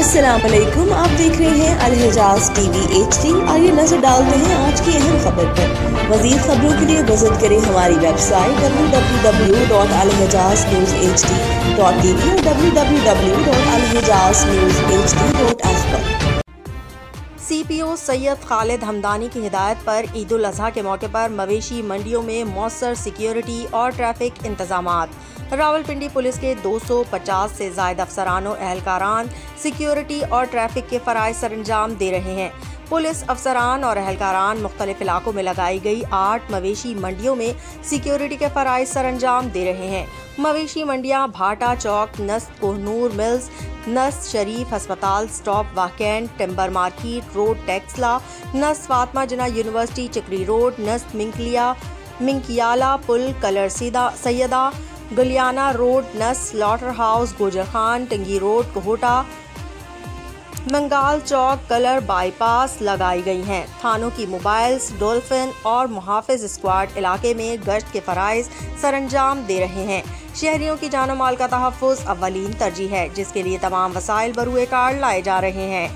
अस्सलाम वालेकुम, आप देख रहे हैं अल-हिजाज टीवी HD। आइए नजर डालते हैं आज की अहम खबर पर। मज़ीद खबरों के लिए विजिट करें हमारी वेबसाइट www.alhijaznewshd.tv और www.alhijaznewshd.app पर। CPO सैयद खालिद हमदानी की हिदायत पर ईद उल अज़हा के मौके पर मवेशी मंडियों में मौसर सिक्योरिटी और ट्रैफिक इंतजामात। रावलपिंडी पुलिस के 250 से ज़ायद अफसरान और एहलकारान सिक्योरिटी और ट्रैफिक के फ़राइज़ सरअंजाम दे रहे हैं। पुलिस अफसरान और एहलकारान मुख्तलिफ इलाकों में लगाई गई 8 मवेशी मंडियों में सिक्योरिटी के फ़राइज़ सरअंजाम दे रहे हैं। मवेशी मंडियां भाटा चौक, नस्त कोहनूर मिल्स, नस्त शरीफ अस्पताल स्टॉप वाकेंड, टिम्बर मार्केट रोड टेक्सला, नस्त फातमा जिना यूनिवर्सिटी चक्री रोड, नस्त मिंकियाला पुल कलर सैयदा गुलियाना रोड, नस्त स्लॉटर हाउस गोजर खान टंगी रोड कोहोटा, मंगाल चौक कलर बाईपास लगाई गई हैं। थानों की मोबाइल्स डॉल्फिन और मुहाफिज स्क्वाड इलाके में गश्त के फ़राइज़ सरअंजाम दे रहे हैं। शहरियों की जान और माल का तहफ़्फ़ुज़ अव्वलीन तरजीह है, जिसके लिए तमाम वसाइल बरूए कार लाए जा रहे हैं।